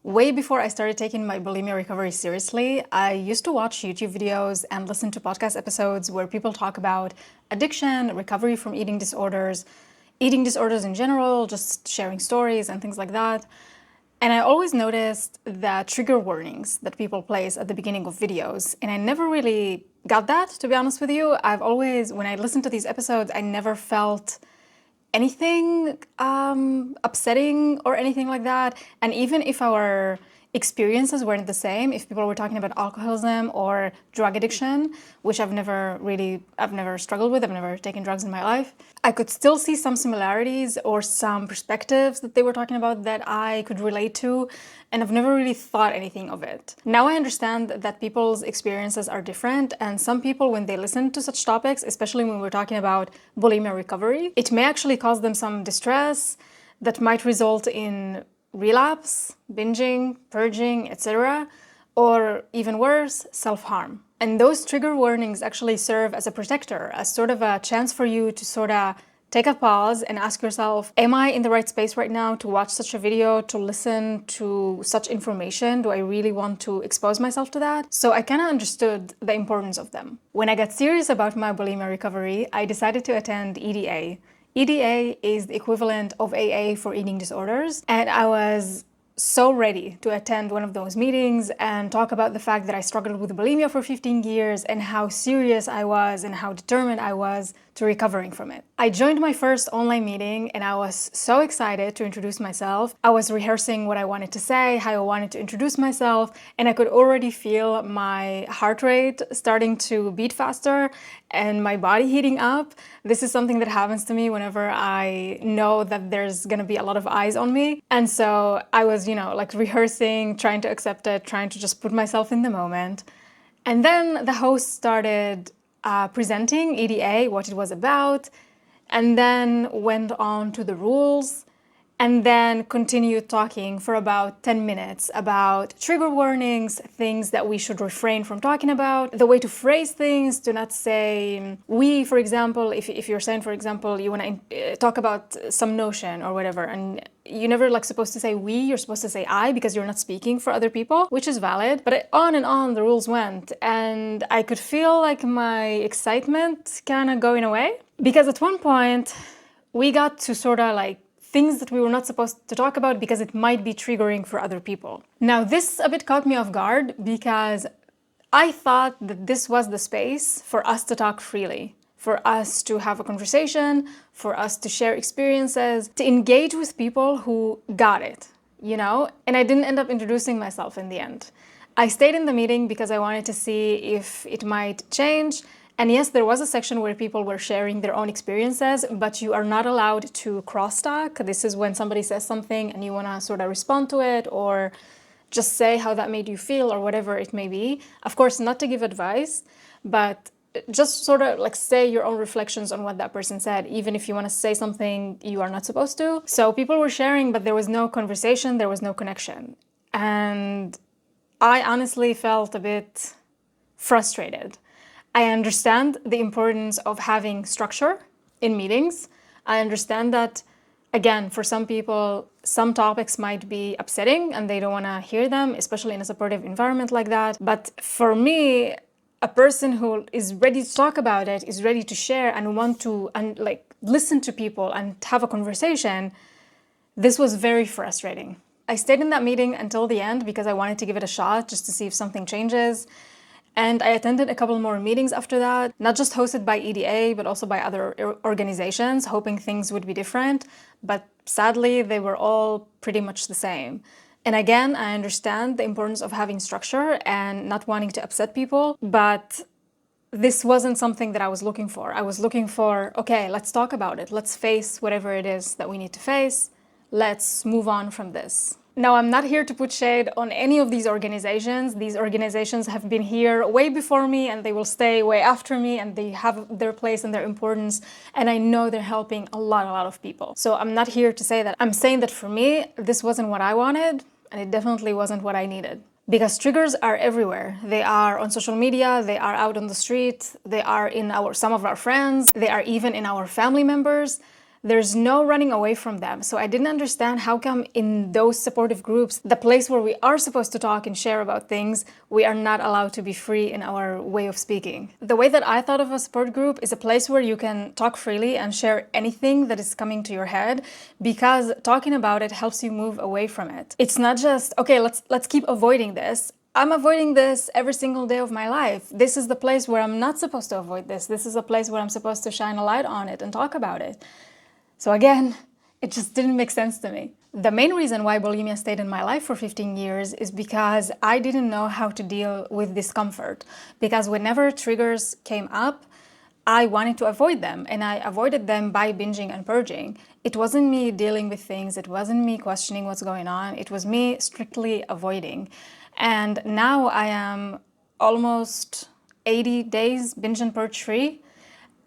Way before I started taking my bulimia recovery seriously, I used to watch YouTube videos and listen to podcast episodes where people talk about addiction, recovery from eating disorders in general, just sharing stories and things like that. And I always noticed the trigger warnings that people place at the beginning of videos. And I never really got that, to be honest with you. When I listened to these episodes, I never felt anything upsetting or anything like that. And even if our experiences weren't the same, if people were talking about alcoholism or drug addiction, which I've never struggled with, I've never taken drugs in my life, I could still see some similarities or some perspectives that they were talking about that I could relate to, and I've never really thought anything of it. Now I understand that people's experiences are different, and some people, when they listen to such topics, especially when we're talking about bulimia recovery, it may actually cause them some distress that might result in relapse, binging, purging, etc., or even worse, self-harm. And those trigger warnings actually serve as a protector, as sort of a chance for you to sort of take a pause and ask yourself, am I in the right space right now to watch such a video, to listen to such information? Do I really want to expose myself to that? So I kind of understood the importance of them. When I got serious about my bulimia recovery, I decided to attend EDA. EDA is the equivalent of AA for eating disorders, and I was so ready to attend one of those meetings and talk about the fact that I struggled with bulimia for 15 years and how serious I was and how determined I was to recovering from it. I joined my first online meeting and I was so excited to introduce myself. I was rehearsing what I wanted to say, how I wanted to introduce myself, and I could already feel my heart rate starting to beat faster and my body heating up. This is something that happens to me whenever I know that there's gonna be a lot of eyes on me. And so I was, like rehearsing, trying to accept it, trying to just put myself in the moment. And then the host started presenting EDA, what it was about, and then went on to the rules, and then continued talking for about 10 minutes about trigger warnings, things that we should refrain from talking about, the way to phrase things, to not say we, for example, if you're saying, for example, you want to talk about some notion or whatever, and you're never supposed to say we, you're supposed to say I, because you're not speaking for other people, which is valid. But on and on the rules went, and I could feel like my excitement kind of going away, because at one point we got to sort of things that we were not supposed to talk about because it might be triggering for other people. Now, this a bit caught me off guard because I thought that this was the space for us to talk freely, for us to have a conversation, for us to share experiences, to engage with people who got it, And I didn't end up introducing myself in the end. I stayed in the meeting because I wanted to see if it might change. And yes, there was a section where people were sharing their own experiences, but you are not allowed to crosstalk. This is when somebody says something and you want to sort of respond to it or just say how that made you feel or whatever it may be. Of course, not to give advice, but just sort of say your own reflections on what that person said, even if you want to say something you are not supposed to. So people were sharing, but there was no conversation, there was no connection. And I honestly felt a bit frustrated. I understand the importance of having structure in meetings. I understand that, again, for some people, some topics might be upsetting and they don't want to hear them, especially in a supportive environment like that. But for me, a person who is ready to talk about it, is ready to share and want to listen to people and have a conversation, this was very frustrating. I stayed in that meeting until the end because I wanted to give it a shot just to see if something changes. And I attended a couple more meetings after that, not just hosted by EDA, but also by other organizations, hoping things would be different. But sadly, they were all pretty much the same. And again, I understand the importance of having structure and not wanting to upset people, but this wasn't something that I was looking for. I was looking for, okay, let's talk about it. Let's face whatever it is that we need to face. Let's move on from this. Now, I'm not here to put shade on any of these organizations. These organizations have been here way before me and they will stay way after me, and they have their place and their importance. And I know they're helping a lot of people. So I'm not here to say that. I'm saying that for me, this wasn't what I wanted, and it definitely wasn't what I needed. Because triggers are everywhere. They are on social media, they are out on the street, they are in some of our friends, they are even in our family members. There's no running away from them. So I didn't understand how come in those supportive groups, the place where we are supposed to talk and share about things, we are not allowed to be free in our way of speaking. The way that I thought of a support group is a place where you can talk freely and share anything that is coming to your head, because talking about it helps you move away from it. It's not just, okay, let's keep avoiding this. I'm avoiding this every single day of my life. This is the place where I'm not supposed to avoid this. This is a place where I'm supposed to shine a light on it and talk about it. So again, it just didn't make sense to me. The main reason why bulimia stayed in my life for 15 years is because I didn't know how to deal with discomfort. Because whenever triggers came up, I wanted to avoid them, and I avoided them by binging and purging. It wasn't me dealing with things, it wasn't me questioning what's going on, it was me strictly avoiding. And now I am almost 80 days binge and purge free.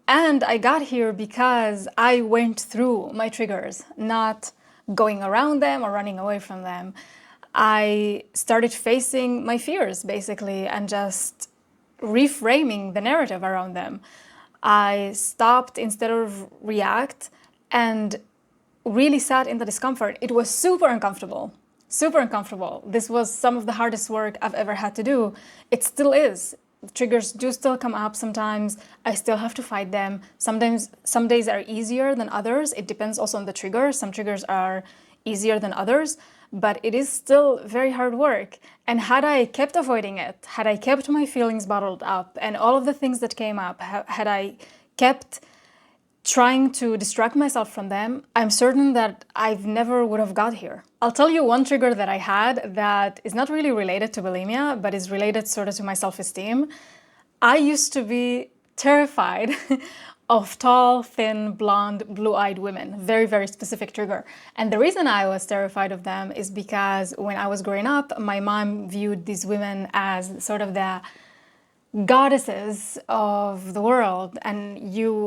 And I got here because I went through my triggers, not going around them or running away from them. I started facing my fears, basically, and just reframing the narrative around them. I stopped instead of react and really sat in the discomfort. It was super uncomfortable. Super uncomfortable. This was some of the hardest work I've ever had to do. It still is. Triggers do still come up sometimes. I still have to fight them. Sometimes, some days are easier than others. It depends also on the trigger. Some triggers are easier than others, but it is still very hard work. And had I kept avoiding it, had I kept my feelings bottled up and all of the things that came up, had I kept trying to distract myself from them, I'm certain that I've never would have got here. I'll tell you one trigger that I had that is not really related to bulimia, but is related sort of to my self-esteem. I used to be terrified of tall, thin, blonde, blue-eyed women. Very, very specific trigger. And the reason I was terrified of them is because when I was growing up, my mom viewed these women as sort of the goddesses of the world, and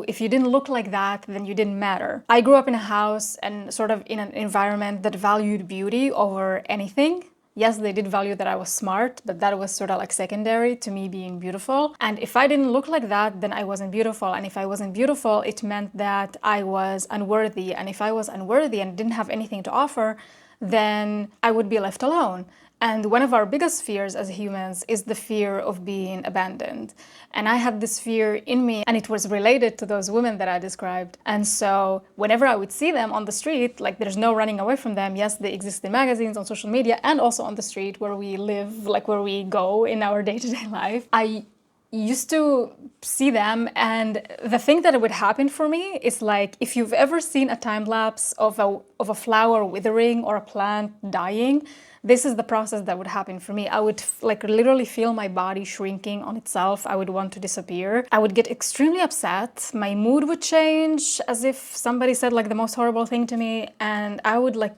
if you didn't look like that, then you didn't matter. I grew up in a house and sort of in an environment that valued beauty over anything. Yes, they did value that I was smart, but that was sort of like secondary to me being beautiful. And if I didn't look like that, then I wasn't beautiful. And if I wasn't beautiful, it meant that I was unworthy. And if I was unworthy and didn't have anything to offer, then I would be left alone. And one of our biggest fears as humans is the fear of being abandoned. And I had this fear in me, and it was related to those women that I described. And so whenever I would see them on the street, like there's no running away from them. Yes, they exist in magazines, on social media, and also on the street where we live, like where we go in our day-to-day life. I used to see them, and the thing that would happen for me is like, if you've ever seen a time lapse of a flower withering or a plant dying, this is the process that would happen for me. I would like literally feel my body shrinking on itself. I would want to disappear. I would get extremely upset. My mood would change as if somebody said like the most horrible thing to me, and I would like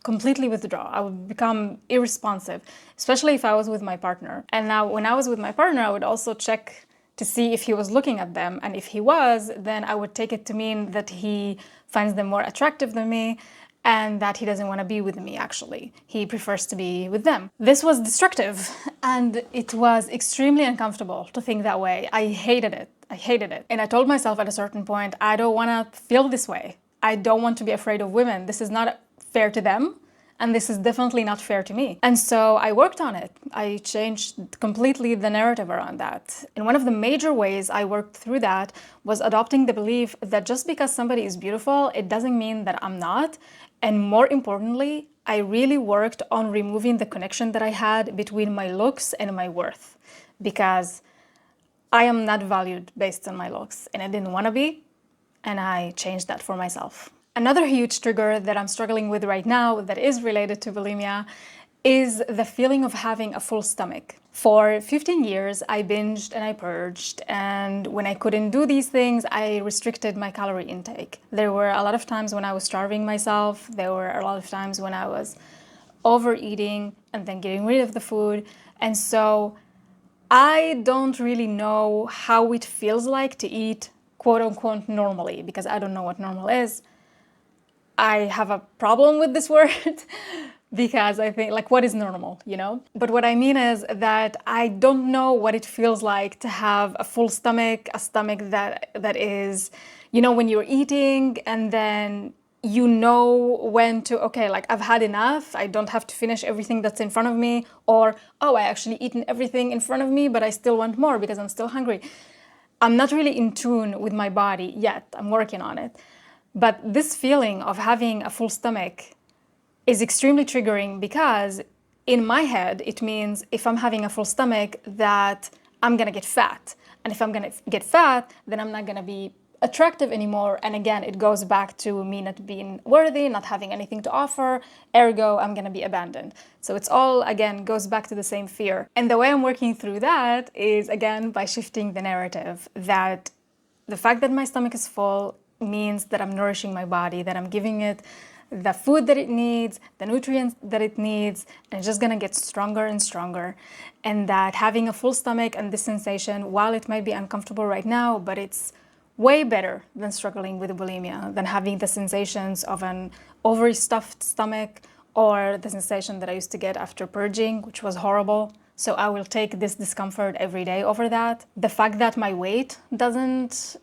completely withdraw. I would become irresponsive, especially if I was with my partner. And now when I was with my partner, I would also check to see if he was looking at them. And if he was, then I would take it to mean that he finds them more attractive than me, and that he doesn't want to be with me, actually. He prefers to be with them. This was destructive, and it was extremely uncomfortable to think that way. I hated it. I hated it. And I told myself at a certain point, I don't want to feel this way. I don't want to be afraid of women. This is not fair to them, and this is definitely not fair to me. And so I worked on it. I changed completely the narrative around that. And one of the major ways I worked through that was adopting the belief that just because somebody is beautiful, it doesn't mean that I'm not. And more importantly, I really worked on removing the connection that I had between my looks and my worth, because I am not valued based on my looks, and I didn't want to be, and I changed that for myself. Another huge trigger that I'm struggling with right now that is related to bulimia is the feeling of having a full stomach. For 15 years, I binged and I purged, and when I couldn't do these things, I restricted my calorie intake. There were a lot of times when I was starving myself. There were a lot of times when I was overeating and then getting rid of the food. And so I don't really know how it feels like to eat quote unquote normally, because I don't know what normal is. I have a problem with this word because I think, like, what is normal, you know? But what I mean is that I don't know what it feels like to have a full stomach, a stomach that is You know, when you're eating and then you know when to, okay, like I've had enough, I don't have to finish everything that's in front of me, or, oh, I actually eaten everything in front of me, but I still want more because I'm still hungry. I'm not really in tune with my body yet. I'm working on it. But this feeling of having a full stomach is extremely triggering because in my head, it means if I'm having a full stomach that I'm gonna get fat. And if I'm gonna get fat, then I'm not gonna be attractive anymore. And again, it goes back to me not being worthy, not having anything to offer, ergo, I'm gonna be abandoned. So it's all, again, goes back to the same fear. And the way I'm working through that is, again, by shifting the narrative that the fact that my stomach is full means that I'm nourishing my body, that I'm giving it the food that it needs, the nutrients that it needs, and it's just gonna get stronger and stronger. And that having a full stomach and this sensation, while it might be uncomfortable right now, but it's way better than struggling with bulimia, than having the sensations of an overstuffed stomach or the sensation that I used to get after purging, which was horrible. So I will take this discomfort every day over that. The fact that my weight doesn't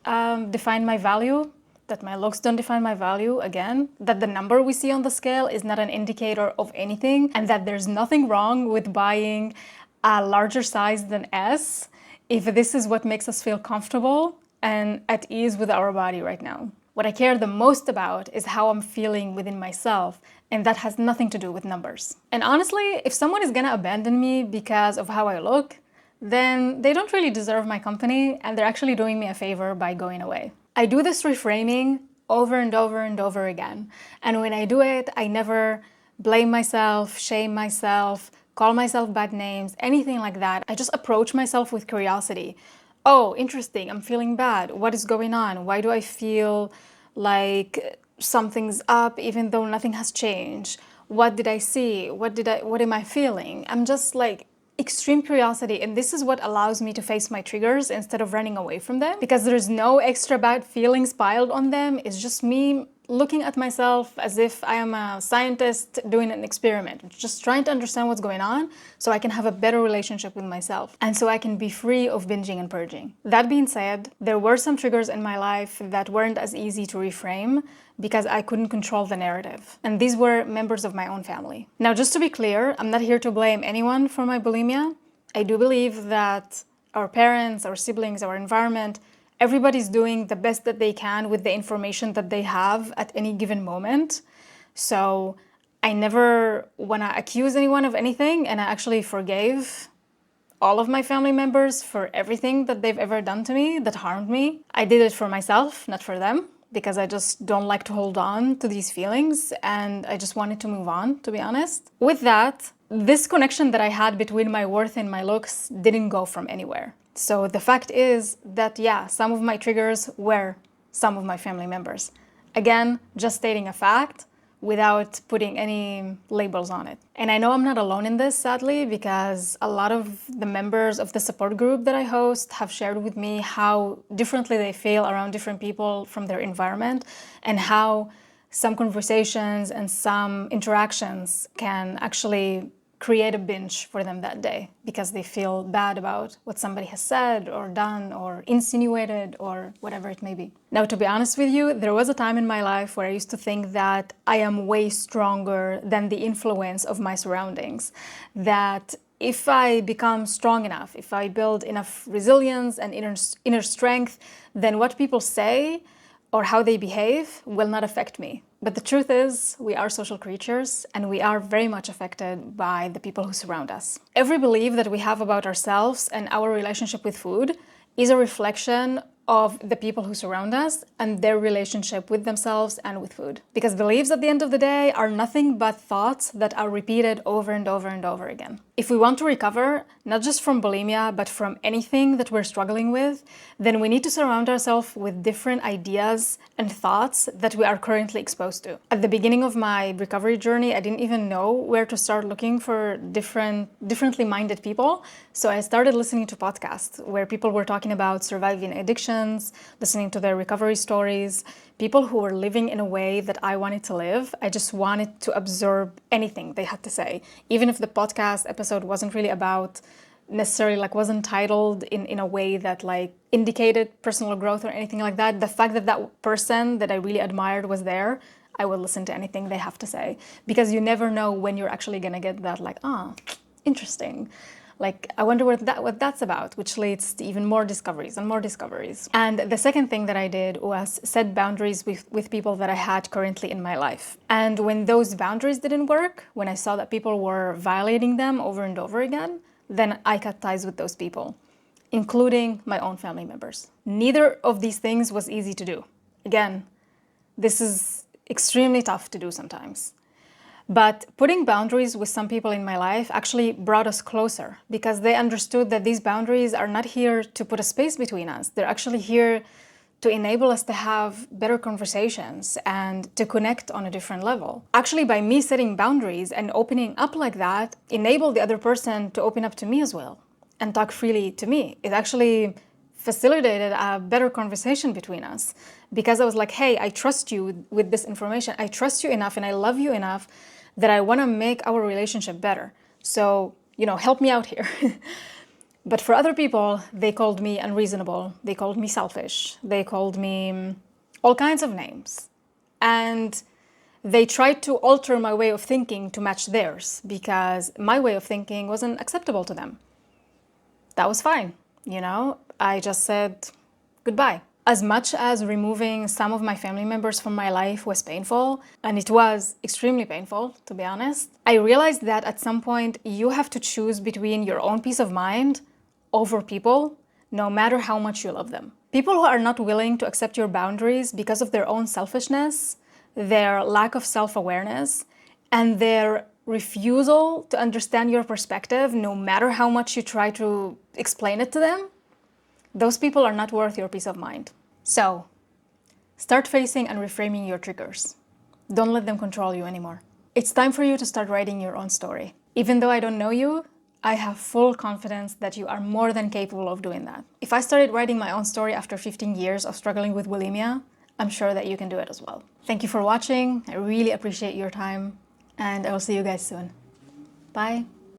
define my value, that my looks don't define my value, again, that the number we see on the scale is not an indicator of anything, and that there's nothing wrong with buying a larger size than S if this is what makes us feel comfortable and at ease with our body right now. What I care the most about is how I'm feeling within myself, and that has nothing to do with numbers. And honestly, if someone is gonna abandon me because of how I look, then they don't really deserve my company, and they're actually doing me a favor by going away. I do this reframing over and over and over again. And when I do it, I never blame myself, shame myself, call myself bad names, anything like that. I just approach myself with curiosity. Oh, interesting, I'm feeling bad. What is going on? Why do I feel like something's up even though nothing has changed? What did I see? What am I feeling? I'm just like extreme curiosity, and this is what allows me to face my triggers instead of running away from them, because there's no extra bad feelings piled on them. It's just me looking at myself as if I am a scientist doing an experiment, just trying to understand what's going on so I can have a better relationship with myself and so I can be free of binging and purging. That being said, there were some triggers in my life that weren't as easy to reframe because I couldn't control the narrative. And these were members of my own family. Now, just to be clear, I'm not here to blame anyone for my bulimia. I do believe that our parents, our siblings, our environment, everybody's doing the best that they can with the information that they have at any given moment. So I never want to accuse anyone of anything, and I actually forgave all of my family members for everything that they've ever done to me that harmed me. I did it for myself, not for them, because I just don't like to hold on to these feelings, and I just wanted to move on, to be honest. With that, this connection that I had between my worth and my looks didn't go from anywhere. So the fact is that, yeah, some of my triggers were some of my family members. Again, just stating a fact without putting any labels on it. And I know I'm not alone in this, sadly, because a lot of the members of the support group that I host have shared with me how differently they feel around different people from their environment, and how some conversations and some interactions can actually create a binge for them that day because they feel bad about what somebody has said or done or insinuated or whatever it may be. Now, to be honest with you, there was a time in my life where I used to think that I am way stronger than the influence of my surroundings. That if I become strong enough, if I build enough resilience and inner strength, then what people say or how they behave will not affect me. But the truth is, we are social creatures, and we are very much affected by the people who surround us. Every belief that we have about ourselves and our relationship with food is a reflection of the people who surround us and their relationship with themselves and with food. Because beliefs at the end of the day are nothing but thoughts that are repeated over and over and over again. If we want to recover, not just from bulimia, but from anything that we're struggling with, then we need to surround ourselves with different ideas and thoughts that we are currently exposed to. At the beginning of my recovery journey, I didn't even know where to start looking for differently minded people. So I started listening to podcasts where people were talking about surviving addictions, listening to their recovery stories, people who were living in a way that I wanted to live. I just wanted to absorb anything they had to say, even if the podcast episode wasn't really about necessarily like wasn't titled in a way that like indicated personal growth or anything like that. The fact that that person that I really admired was there, I would listen to anything they have to say, because you never know when you're actually gonna get that like, ah, interesting. Like, I wonder what that's about, which leads to even more discoveries and more discoveries. And the second thing that I did was set boundaries with people that I had currently in my life. And when those boundaries didn't work, when I saw that people were violating them over and over again, then I cut ties with those people, including my own family members. Neither of these things was easy to do. Again, this is extremely tough to do sometimes. But putting boundaries with some people in my life actually brought us closer, because they understood that these boundaries are not here to put a space between us. They're actually here to enable us to have better conversations and to connect on a different level. Actually, by me setting boundaries and opening up like that, enabled the other person to open up to me as well and talk freely to me. It actually facilitated a better conversation between us, because I was like, hey, I trust you with this information. I trust you enough and I love you enough that I want to make our relationship better. So, help me out here. But for other people, they called me unreasonable. They called me selfish. They called me all kinds of names. And they tried to alter my way of thinking to match theirs, because my way of thinking wasn't acceptable to them. That was fine. I just said goodbye. As much as removing some of my family members from my life was painful, and it was extremely painful, to be honest, I realized that at some point you have to choose between your own peace of mind over people, no matter how much you love them. People who are not willing to accept your boundaries because of their own selfishness, their lack of self-awareness, and their refusal to understand your perspective, no matter how much you try to explain it to them, those people are not worth your peace of mind. So, start facing and reframing your triggers. Don't let them control you anymore. It's time for you to start writing your own story. Even though I don't know you, I have full confidence that you are more than capable of doing that. If I started writing my own story after 15 years of struggling with bulimia, I'm sure that you can do it as well. Thank you for watching. I really appreciate your time, and I will see you guys soon. Bye.